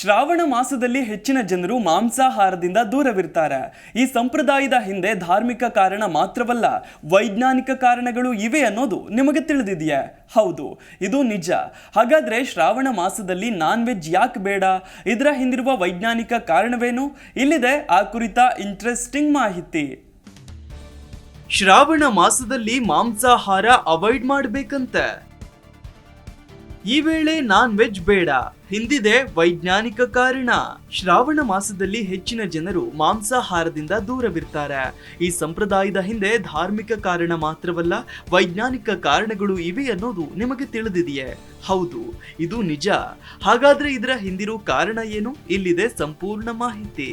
ಶ್ರಾವಣ ಮಾಸದಲ್ಲಿ ಹೆಚ್ಚಿನ ಜನರು ಮಾಂಸಾಹಾರದಿಂದ ದೂರವಿರ್ತಾರೆ. ಈ ಸಂಪ್ರದಾಯದ ಹಿಂದೆ ಧಾರ್ಮಿಕ ಕಾರಣ ಮಾತ್ರವಲ್ಲ, ವೈಜ್ಞಾನಿಕ ಕಾರಣಗಳು ಇವೆ ಅನ್ನೋದು ನಿಮಗೆ ತಿಳಿದಿದೆಯೇ? ಹೌದು, ಇದು ನಿಜ. ಹಾಗಾದ್ರೆ ಶ್ರಾವಣ ಮಾಸದಲ್ಲಿ ನಾನ್ ವೆಜ್ ಯಾಕೆ ಬೇಡ? ಇದರ ಹಿಂದಿರುವ ವೈಜ್ಞಾನಿಕ ಕಾರಣವೇನು? ಇಲ್ಲಿದೆ ಆ ಕುರಿತ ಇಂಟ್ರೆಸ್ಟಿಂಗ್ ಮಾಹಿತಿ. ಶ್ರಾವಣ ಮಾಸದಲ್ಲಿ ಮಾಂಸಾಹಾರ ಅವಾಯ್ಡ್ ಮಾಡಬೇಕಂತೆ. ಈ ವೇಳೆ ನಾನ್ ವೆಜ್ ಬೇಡ, ಹಿಂದಿದೆ ವೈಜ್ಞಾನಿಕ ಕಾರಣ. ಶ್ರಾವಣ ಮಾಸದಲ್ಲಿ ಹೆಚ್ಚಿನ ಜನರು ಮಾಂಸಾಹಾರದಿಂದ ದೂರವಿರ್ತಾರೆ. ಈ ಸಂಪ್ರದಾಯದ ಹಿಂದೆ ಧಾರ್ಮಿಕ ಕಾರಣ ಮಾತ್ರವಲ್ಲ, ವೈಜ್ಞಾನಿಕ ಕಾರಣಗಳು ಇವೆ ಅನ್ನೋದು ನಿಮಗೆ ತಿಳಿದಿದೆಯೇ? ಹೌದು, ಇದು ನಿಜ. ಹಾಗಾದ್ರೆ ಇದರ ಹಿಂದಿರೋ ಕಾರಣ ಏನು? ಇಲ್ಲಿದೆ ಸಂಪೂರ್ಣ ಮಾಹಿತಿ.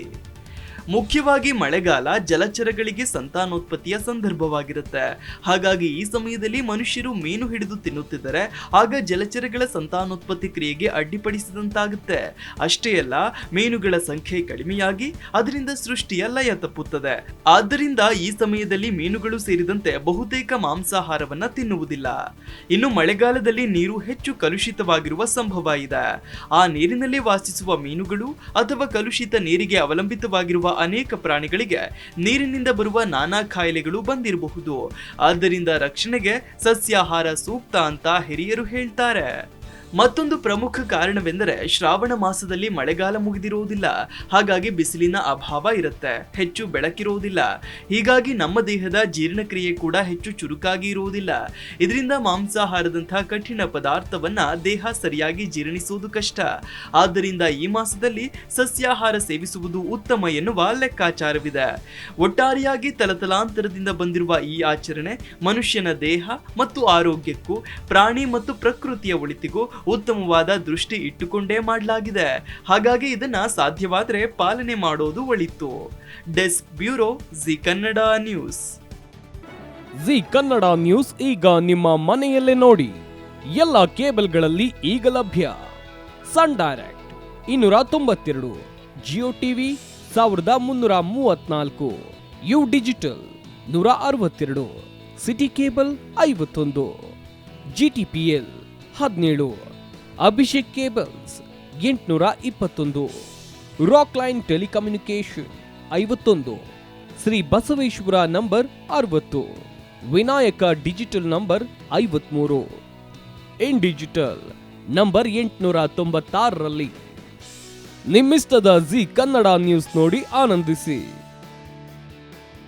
ಮುಖ್ಯವಾಗಿ ಮಳೆಗಾಲ ಜಲಚರಗಳಿಗೆ ಸಂತಾನೋತ್ಪತ್ತಿಯ ಸಂದರ್ಭವಾಗಿರುತ್ತೆ. ಹಾಗಾಗಿ ಈ ಸಮಯದಲ್ಲಿ ಮನುಷ್ಯರು ಮೀನು ಹಿಡಿದು ತಿನ್ನುತ್ತಿದ್ದರೆ ಆಗ ಜಲಚರಗಳ ಸಂತಾನೋತ್ಪತ್ತಿ ಕ್ರಿಯೆಗೆ ಅಡ್ಡಿಪಡಿಸಿದಂತಾಗುತ್ತೆ. ಅಷ್ಟೇ ಅಲ್ಲ, ಮೀನುಗಳ ಸಂಖ್ಯೆ ಕಡಿಮೆಯಾಗಿ ಅದರಿಂದ ಸೃಷ್ಟಿಯ ಲಯ ತಪ್ಪುತ್ತದೆ. ಆದ್ದರಿಂದ ಈ ಸಮಯದಲ್ಲಿ ಮೀನುಗಳು ಸೇರಿದಂತೆ ಬಹುತೇಕ ಮಾಂಸಾಹಾರವನ್ನ ತಿನ್ನುವುದಿಲ್ಲ. ಇನ್ನು ಮಳೆಗಾಲದಲ್ಲಿ ನೀರು ಹೆಚ್ಚು ಕಲುಷಿತವಾಗಿರುವ ಸಂಭವ ಇದೆ. ಆ ನೀರಿನಲ್ಲಿ ವಾಸಿಸುವ ಮೀನುಗಳು ಅಥವಾ ಕಲುಷಿತ ನೀರಿಗೆ ಅವಲಂಬಿತವಾಗಿರುವ ಅನೇಕ ಪ್ರಾಣಿಗಳಿಗೆ ನೀರಿನಿಂದ ಬರುವ ನಾನಾ ಕಾಯಿಲೆಗಳು ಬಂದಿರಬಹುದು. ಆದ್ದರಿಂದ ರಕ್ಷಣೆಗೆ ಸಸ್ಯಾಹಾರ ಸೂಕ್ತ ಅಂತ ಹಿರಿಯರು ಹೇಳ್ತಾರೆ. ಮತ್ತೊಂದು ಪ್ರಮುಖ ಕಾರಣವೆಂದರೆ ಶ್ರಾವಣ ಮಾಸದಲ್ಲಿ ಮಳೆಗಾಲ ಮುಗಿದಿರುವುದಿಲ್ಲ. ಹಾಗಾಗಿ ಬಿಸಿಲಿನ ಅಭಾವ ಇರುತ್ತೆ, ಹೆಚ್ಚು ಬೆಳಕಿರುವುದಿಲ್ಲ. ಹೀಗಾಗಿ ನಮ್ಮ ದೇಹದ ಜೀರ್ಣಕ್ರಿಯೆ ಕೂಡ ಹೆಚ್ಚು ಚುರುಕಾಗಿ ಇರುವುದಿಲ್ಲ. ಇದರಿಂದ ಮಾಂಸಾಹಾರದಂತಹ ಕಠಿಣ ಪದಾರ್ಥವನ್ನ ದೇಹ ಸರಿಯಾಗಿ ಜೀರ್ಣಿಸುವುದು ಕಷ್ಟ. ಆದ್ದರಿಂದ ಈ ಮಾಸದಲ್ಲಿ ಸಸ್ಯಾಹಾರ ಸೇವಿಸುವುದು ಉತ್ತಮ ಎನ್ನುವ ಲೆಕ್ಕಾಚಾರವಿದೆ. ಒಟ್ಟಾರೆಯಾಗಿ ತಲತಲಾಂತರದಿಂದ ಬಂದಿರುವ ಈ ಆಚರಣೆ ಮನುಷ್ಯನ ದೇಹ ಮತ್ತು ಆರೋಗ್ಯಕ್ಕೂ ಪ್ರಾಣಿ ಮತ್ತು ಪ್ರಕೃತಿಯ ಒಳಿತಿಗೂ ಉತ್ತಮವಾದ ದೃಷ್ಟಿ ಇಟ್ಟುಕೊಂಡೇ ಮಾಡಲಾಗಿದೆ. ಹಾಗಾಗಿ ಇದನ್ನ ಸಾಧ್ಯವಾದರೆ ಪಾಲನೆ ಮಾಡೋದು ಒಳಿತು. Desk bureau, Zee Kannada news. Zee Kannada news ಈಗ ನಿಮ್ಮ ಮನೆಯಲ್ಲೇ ನೋಡಿ. ಎಲ್ಲ ಕೇಬಲ್ಗಳಲ್ಲಿ ಈಗ ಲಭ್ಯ. Sun Direct 292, Jio TV 1334, U digital 162, city cable 51, GTPL 17, Abhishek cables 821, rock line telecommunication 51, Shri Basaveshwara number 60, Vinayaka digital number 53, in digital number 896ರಲ್ಲಿ. ನಿಮ್ಮಿಸ್ತದ ಜಿ ಕನ್ನಡ ನ್ಯೂಸ್ ನೋಡಿ ಆನಂದಿಸಿ.